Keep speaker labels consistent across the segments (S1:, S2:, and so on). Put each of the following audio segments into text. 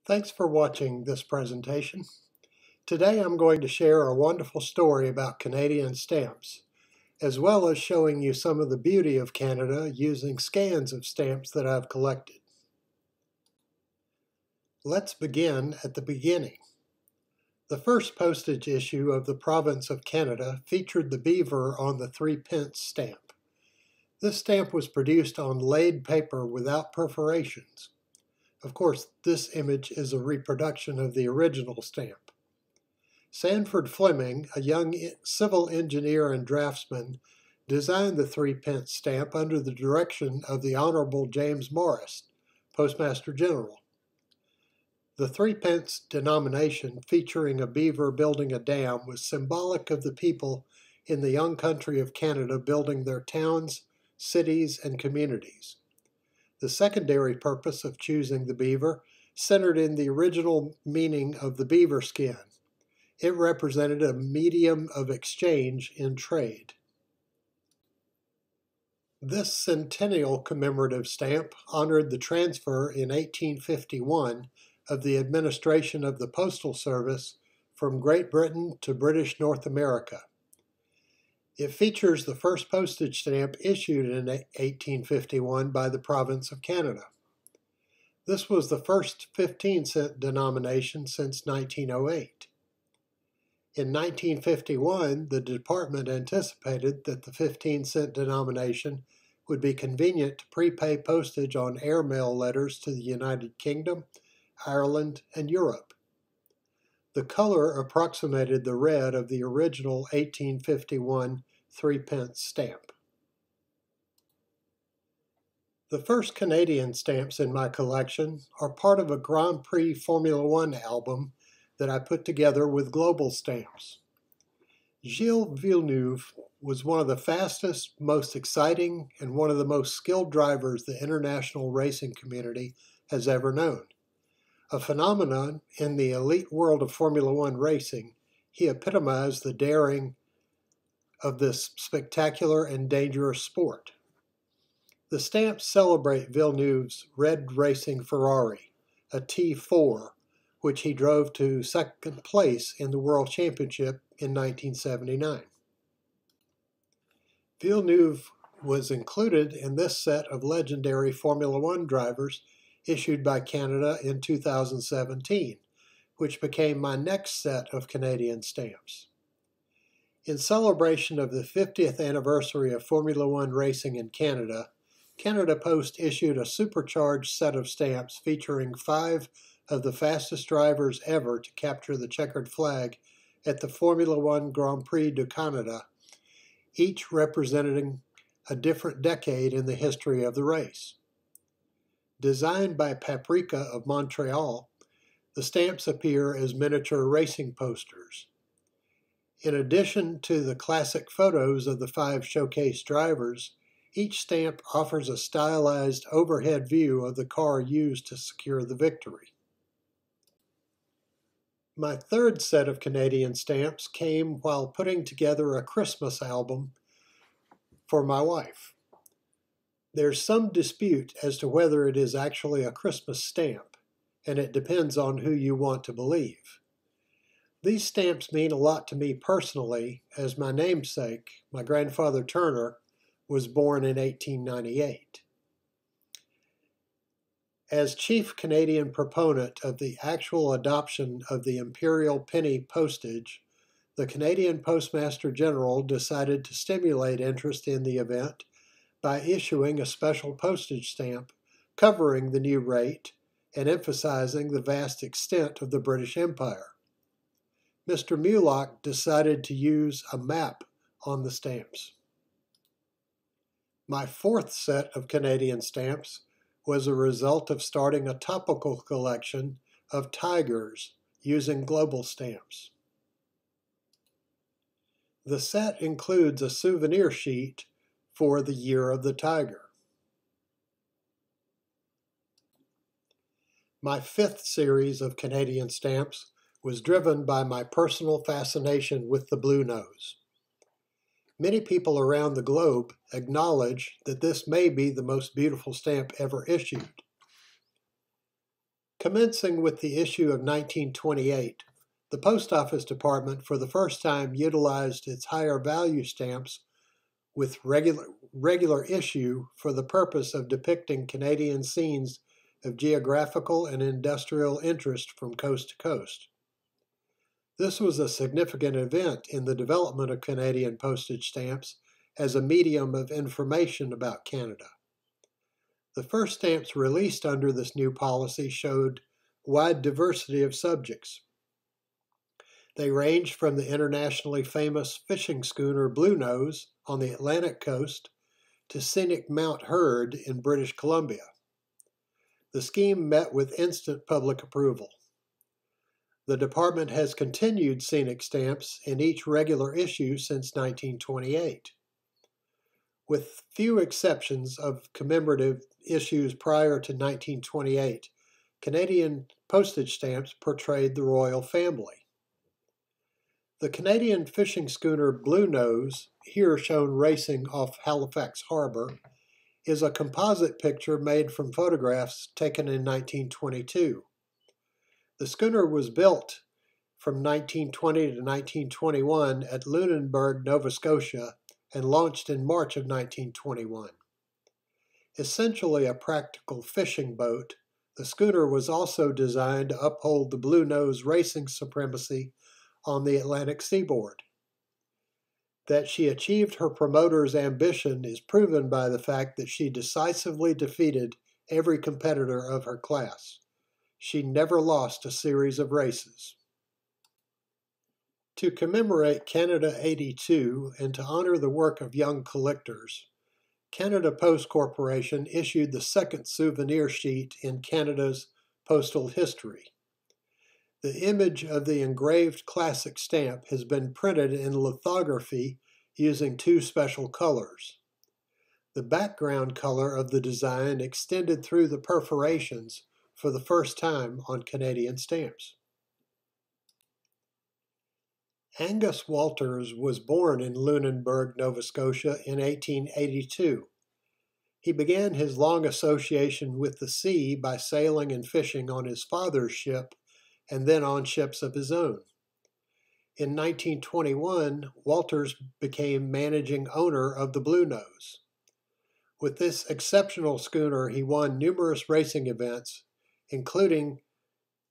S1: Thanks for watching this presentation. Today I'm going to share a wonderful story about Canadian stamps, as well as showing you some of the beauty of Canada using scans of stamps that I've collected. Let's begin at the beginning. The first postage issue of the province of Canada featured the Beaver on the 3-pence stamp. This stamp was produced on laid paper without perforations. Of course, this image is a reproduction of the original stamp. Sanford Fleming, a young civil engineer and draftsman, designed the 3-pence stamp under the direction of the Honorable James Morris, Postmaster General. The 3-pence denomination, featuring a beaver building a dam, was symbolic of the people in the young country of Canada building their towns, cities, and communities. The secondary purpose of choosing the beaver centered in the original meaning of the beaver skin. It represented a medium of exchange in trade. This Centennial commemorative stamp honored the transfer in 1851 of the administration of the Postal Service from Great Britain to British North America. It features the first postage stamp issued in 1851 by the province of Canada. This was the first 15-cent denomination since 1908. In 1951, the department anticipated that the 15-cent denomination would be convenient to prepay postage on airmail letters to the United Kingdom, Ireland, and Europe. The color approximated the red of the original 1851 3-pence stamp. The first Canadian stamps in my collection are part of a Grand Prix Formula One album that I put together with global stamps. Gilles Villeneuve was one of the fastest, most exciting, and one of the most skilled drivers the international racing community has ever known. A phenomenon in the elite world of Formula One racing, he epitomized the daring of this spectacular and dangerous sport. The stamps celebrate Villeneuve's red racing Ferrari, a T4, which he drove to second place in the World Championship in 1979. Villeneuve was included in this set of legendary Formula One drivers issued by Canada in 2017, which became my next set of Canadian stamps. In celebration of the 50th anniversary of Formula One racing in Canada, Canada Post issued a supercharged set of stamps featuring 5 of the fastest drivers ever to capture the checkered flag at the Formula One Grand Prix du Canada, each representing a different decade in the history of the race. Designed by Paprika of Montreal, the stamps appear as miniature racing posters. In addition to the classic photos of the 5 showcase drivers, each stamp offers a stylized overhead view of the car used to secure the victory. My third set of Canadian stamps came while putting together a Christmas album for my wife. There's some dispute as to whether it is actually a Christmas stamp, and it depends on who you want to believe. These stamps mean a lot to me personally, as my namesake, my grandfather Turner, was born in 1898. As chief Canadian proponent of the actual adoption of the imperial penny postage, the Canadian Postmaster General decided to stimulate interest in the event by issuing a special postage stamp covering the new rate and emphasizing the vast extent of the British Empire. Mr. Mulock decided to use a map on the stamps. My fourth set of Canadian stamps was a result of starting a topical collection of tigers using global stamps. The set includes a souvenir sheet for the Year of the Tiger. My fifth series of Canadian stamps was driven by my personal fascination with the blue nose. Many people around the globe acknowledge that this may be the most beautiful stamp ever issued. Commencing with the issue of 1928, the Post Office Department for the first time utilized its higher value stamps with regular issue for the purpose of depicting Canadian scenes of geographical and industrial interest from coast to coast. This was a significant event in the development of Canadian postage stamps as a medium of information about Canada. The first stamps released under this new policy showed wide diversity of subjects. They ranged from the internationally famous fishing schooner Bluenose on the Atlantic coast to scenic Mount Heard in British Columbia. The scheme met with instant public approval. The department has continued scenic stamps in each regular issue since 1928. With few exceptions of commemorative issues prior to 1928, Canadian postage stamps portrayed the royal family. The Canadian fishing schooner Bluenose, here shown racing off Halifax Harbor, is a composite picture made from photographs taken in 1922. The schooner was built from 1920 to 1921 at Lunenburg, Nova Scotia, and launched in March of 1921. Essentially a practical fishing boat, the schooner was also designed to uphold the Bluenose racing supremacy on the Atlantic seaboard. That she achieved her promoter's ambition is proven by the fact that she decisively defeated every competitor of her class. She never lost a series of races. To commemorate Canada 82 and to honor the work of young collectors, Canada Post Corporation issued the second souvenir sheet in Canada's postal history. The image of the engraved classic stamp has been printed in lithography using two special colors. The background color of the design extended through the perforations for the first time on Canadian stamps. Angus Walters was born in Lunenburg, Nova Scotia in 1882. He began his long association with the sea by sailing and fishing on his father's ship and then on ships of his own. In 1921, Walters became managing owner of the Bluenose. With this exceptional schooner, he won numerous racing events, including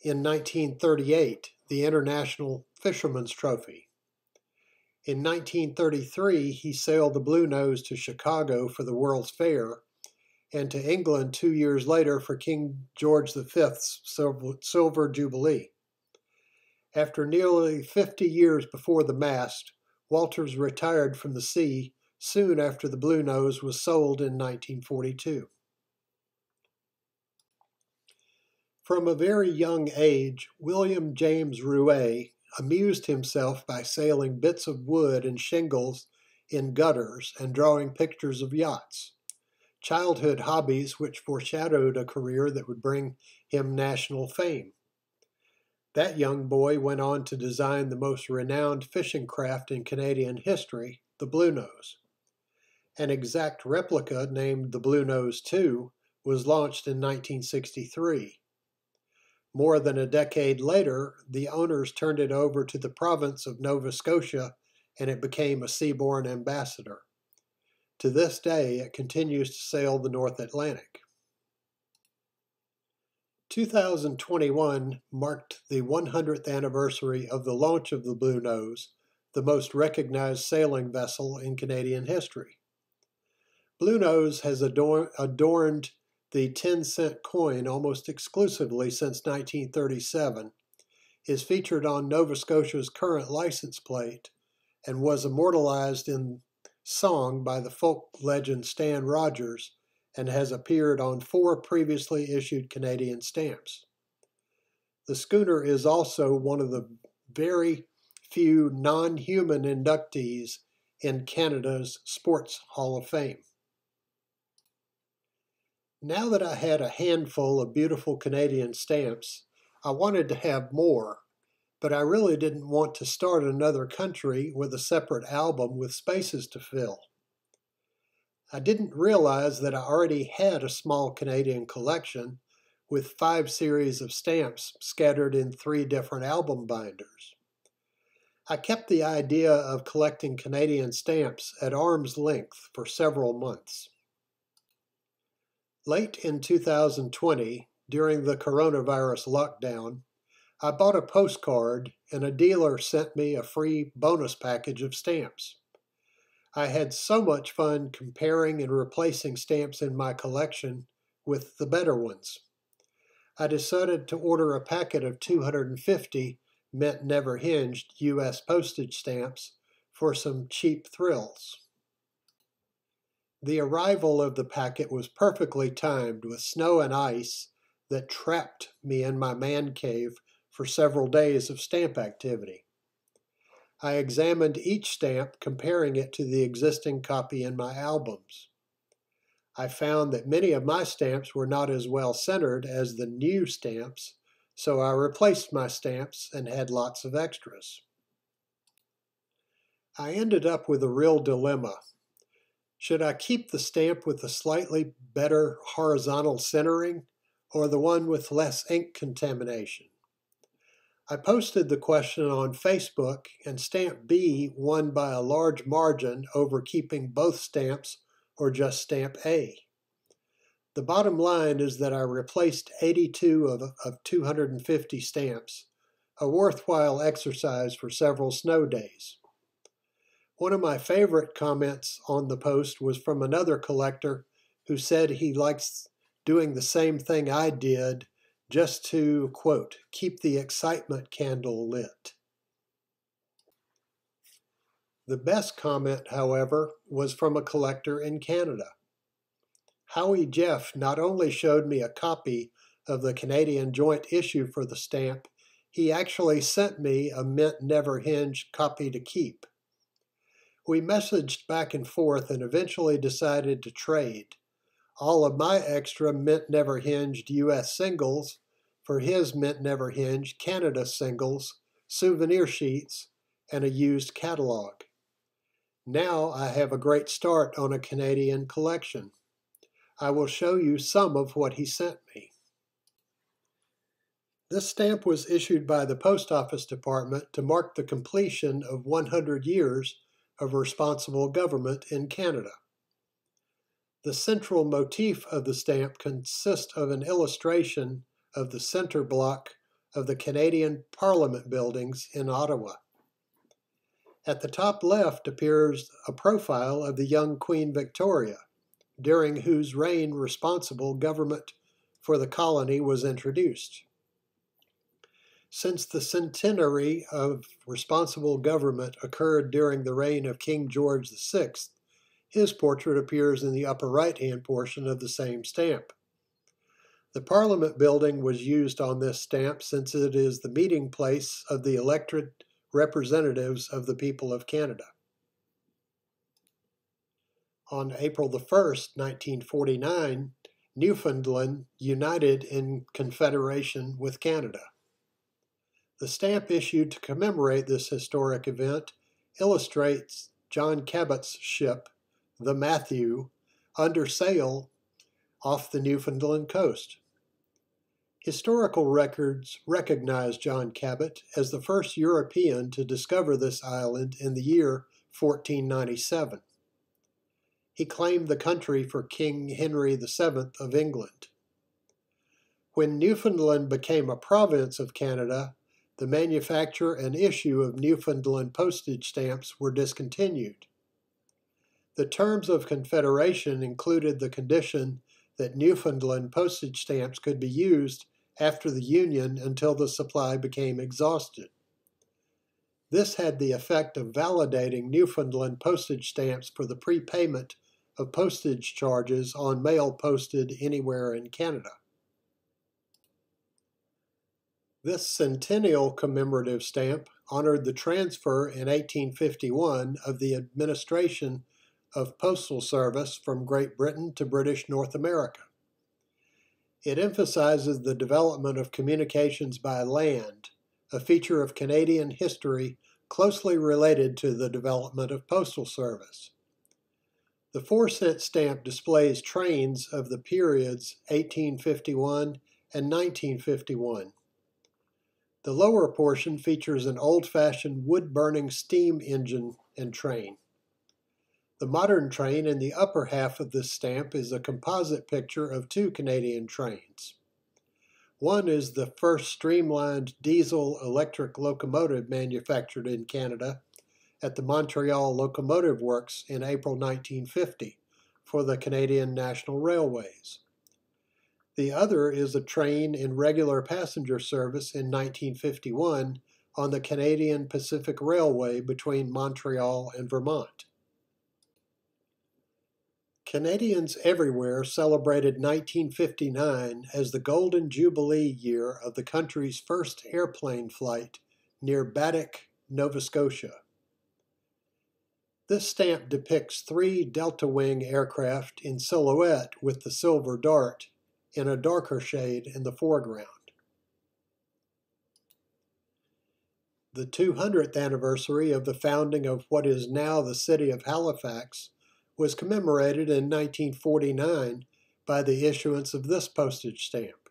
S1: in 1938, the International Fisherman's Trophy. In 1933, he sailed the Bluenose to Chicago for the World's Fair and to England 2 years later for King George V's Silver Jubilee. After nearly 50 years before the mast, Walters retired from the sea soon after the Bluenose was sold in 1942. From a very young age, William James Rouet amused himself by sailing bits of wood and shingles in gutters and drawing pictures of yachts, childhood hobbies which foreshadowed a career that would bring him national fame. That young boy went on to design the most renowned fishing craft in Canadian history, the Bluenose. An exact replica named the Bluenose II was launched in 1963. More than a decade later, the owners turned it over to the province of Nova Scotia and it became a seaborne ambassador. To this day, it continues to sail the North Atlantic. 2021 marked the 100th anniversary of the launch of the Bluenose, the most recognized sailing vessel in Canadian history. Bluenose has adorned the 10-cent coin almost exclusively since 1937, is featured on Nova Scotia's current license plate, and was immortalized in song by the folk legend Stan Rogers, and has appeared on 4 previously issued Canadian stamps. The schooner is also one of the very few non-human inductees in Canada's Sports Hall of Fame. Now that I had a handful of beautiful Canadian stamps, I wanted to have more, but I really didn't want to start another country with a separate album with spaces to fill. I didn't realize that I already had a small Canadian collection, with 5 series of stamps scattered in 3 different album binders. I kept the idea of collecting Canadian stamps at arm's length for several months. Late in 2020, during the coronavirus lockdown, I bought a postcard and a dealer sent me a free bonus package of stamps. I had so much fun comparing and replacing stamps in my collection with the better ones. I decided to order a packet of 250 mint never hinged U.S. postage stamps for some cheap thrills. The arrival of the packet was perfectly timed with snow and ice that trapped me in my man cave for several days of stamp activity. I examined each stamp, comparing it to the existing copy in my albums. I found that many of my stamps were not as well centered as the new stamps, so I replaced my stamps and had lots of extras. I ended up with a real dilemma. Should I keep the stamp with the slightly better horizontal centering or the one with less ink contamination? I posted the question on Facebook, and stamp B won by a large margin over keeping both stamps or just stamp A. The bottom line is that I replaced 82 of 250 stamps, a worthwhile exercise for several snow days. One of my favorite comments on the post was from another collector who said he likes doing the same thing I did, just to, quote, keep the excitement candle lit. The best comment, however, was from a collector in Canada. Howie Jeff not only showed me a copy of the Canadian joint issue for the stamp, he actually sent me a mint never hinged copy to keep. We messaged back and forth and eventually decided to trade all of my extra mint never hinged U.S. singles for his mint never hinged Canada singles, souvenir sheets, and a used catalog. Now I have a great start on a Canadian collection. I will show you some of what he sent me. This stamp was issued by the Post Office Department to mark the completion of 100 years of responsible government in Canada. The central motif of the stamp consists of an illustration of the center block of the Canadian Parliament buildings in Ottawa. At the top left appears a profile of the young Queen Victoria, during whose reign responsible government for the colony was introduced. Since the centenary of responsible government occurred during the reign of King George VI, his portrait appears in the upper right-hand portion of the same stamp. The Parliament building was used on this stamp since it is the meeting place of the elected representatives of the people of Canada. On April 1, 1949, Newfoundland united in confederation with Canada. The stamp issued to commemorate this historic event illustrates John Cabot's ship, the Matthew, under sail off the Newfoundland coast. Historical records recognize John Cabot as the first European to discover this island in the year 1497. He claimed the country for King Henry VII of England. When Newfoundland became a province of Canada, the manufacture and issue of Newfoundland postage stamps were discontinued. The terms of confederation included the condition that Newfoundland postage stamps could be used after the Union until the supply became exhausted. This had the effect of validating Newfoundland postage stamps for the prepayment of postage charges on mail posted anywhere in Canada. This Centennial commemorative stamp honored the transfer in 1851 of the administration of postal service from Great Britain to British North America. It emphasizes the development of communications by land, a feature of Canadian history closely related to the development of postal service. The 4-cent stamp displays trains of the periods 1851 and 1951. The lower portion features an old-fashioned wood-burning steam engine and train. The modern train in the upper half of this stamp is a composite picture of two Canadian trains. One is the first streamlined diesel-electric locomotive manufactured in Canada at the Montreal Locomotive Works in April 1950 for the Canadian National Railways. The other is a train in regular passenger service in 1951 on the Canadian Pacific Railway between Montreal and Vermont. Canadians everywhere celebrated 1959 as the Golden Jubilee year of the country's first airplane flight near Baddeck, Nova Scotia. This stamp depicts three Delta Wing aircraft in silhouette with the silver dart in a darker shade in the foreground. The 200th anniversary of the founding of what is now the city of Halifax was commemorated in 1949 by the issuance of this postage stamp.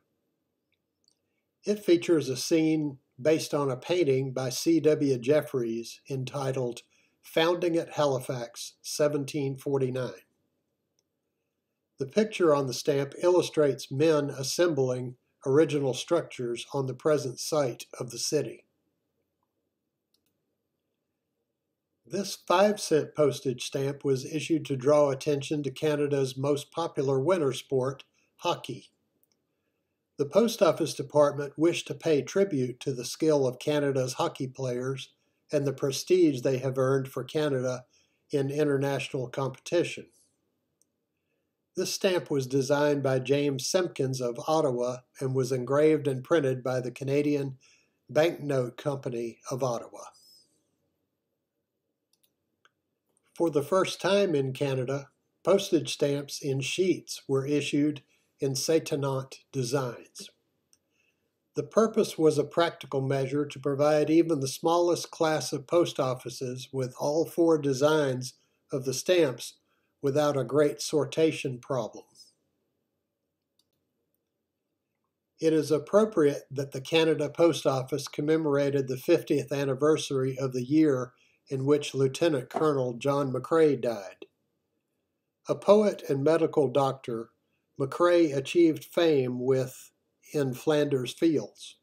S1: It features a scene based on a painting by C.W. Jeffreys entitled Founding at Halifax, 1749. The picture on the stamp illustrates men assembling original structures on the present site of the city. This 5-cent postage stamp was issued to draw attention to Canada's most popular winter sport, hockey. The Post Office Department wished to pay tribute to the skill of Canada's hockey players and the prestige they have earned for Canada in international competition. This stamp was designed by James Simpkins of Ottawa and was engraved and printed by the Canadian Banknote Company of Ottawa. For the first time in Canada, postage stamps in sheets were issued in Centennial designs. The purpose was a practical measure to provide even the smallest class of post offices with all 4 designs of the stamps without a great sortation problem. It is appropriate that the Canada Post Office commemorated the 50th anniversary of the year in which Lieutenant Colonel John McCrae died. A poet and medical doctor, McCrae achieved fame with In Flanders Fields.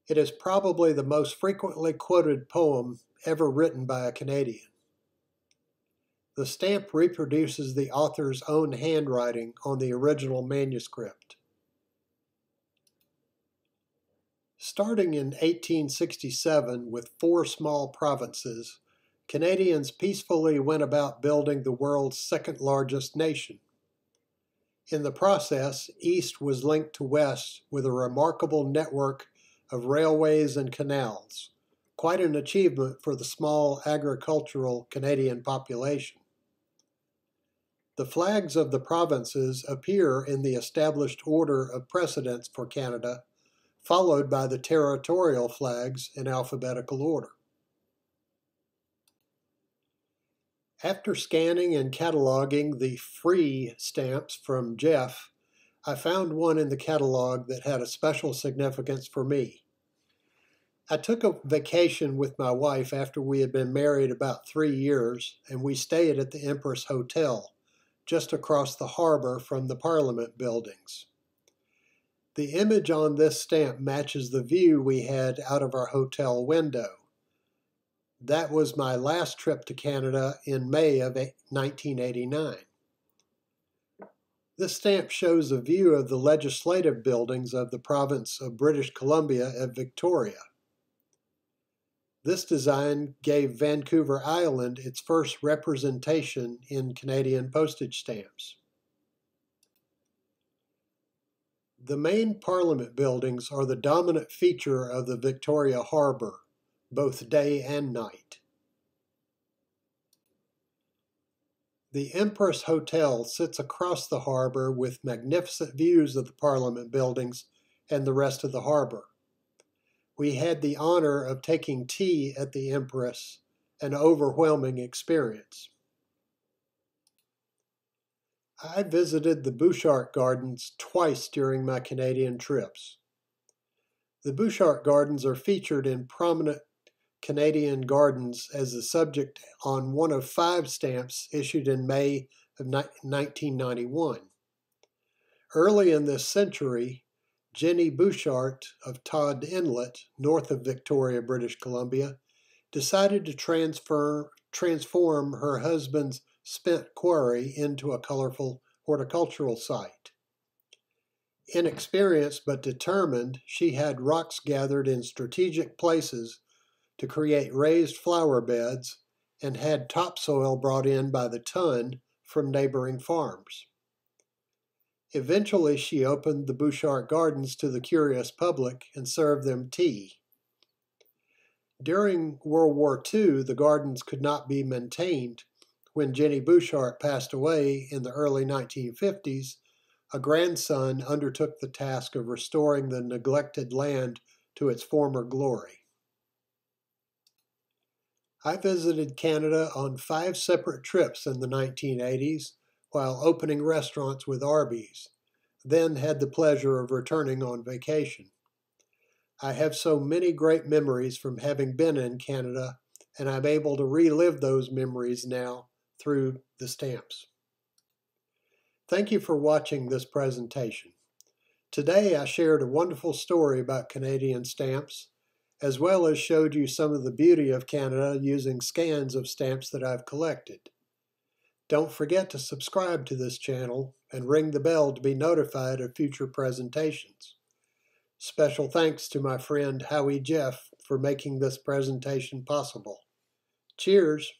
S1: It is probably the most frequently quoted poem ever written by a Canadian. The stamp reproduces the author's own handwriting on the original manuscript. Starting in 1867 with 4 small provinces, Canadians peacefully went about building the world's second largest nation. In the process, East was linked to West with a remarkable network of railways and canals, quite an achievement for the small agricultural Canadian population. The flags of the provinces appear in the established order of precedence for Canada, followed by the territorial flags in alphabetical order. After scanning and cataloging the free stamps from Jeff, I found one in the catalog that had a special significance for me. I took a vacation with my wife after we had been married about 3 years, and we stayed at the Empress Hotel, just across the harbor from the Parliament buildings. The image on this stamp matches the view we had out of our hotel window. That was my last trip to Canada in May of 1989. This stamp shows a view of the legislative buildings of the province of British Columbia at Victoria. This design gave Vancouver Island its first representation in Canadian postage stamps. The main Parliament buildings are the dominant feature of the Victoria Harbour, both day and night. The Empress Hotel sits across the harbour with magnificent views of the Parliament buildings and the rest of the harbour. We had the honor of taking tea at the Empress, an overwhelming experience. I visited the Bouchard Gardens twice during my Canadian trips. The Bouchard Gardens are featured in prominent Canadian gardens as the subject on one of 5 stamps issued in May of 1991. Early in this century, Jenny Bouchard of Todd Inlet, north of Victoria, British Columbia, decided to transform her husband's spent quarry into a colorful horticultural site. Inexperienced but determined, she had rocks gathered in strategic places to create raised flower beds and had topsoil brought in by the ton from neighboring farms. Eventually, she opened the Bouchard Gardens to the curious public and served them tea. During World War II, the gardens could not be maintained. When Jenny Bouchard passed away in the early 1950s, a grandson undertook the task of restoring the neglected land to its former glory. I visited Canada on 5 separate trips in the 1980s while opening restaurants with Arby's, then had the pleasure of returning on vacation. I have so many great memories from having been in Canada, and I'm able to relive those memories now through the stamps. Thank you for watching this presentation. Today I shared a wonderful story about Canadian stamps, as well as showed you some of the beauty of Canada using scans of stamps that I've collected. Don't forget to subscribe to this channel and ring the bell to be notified of future presentations. Special thanks to my friend Howie Jeff for making this presentation possible. Cheers!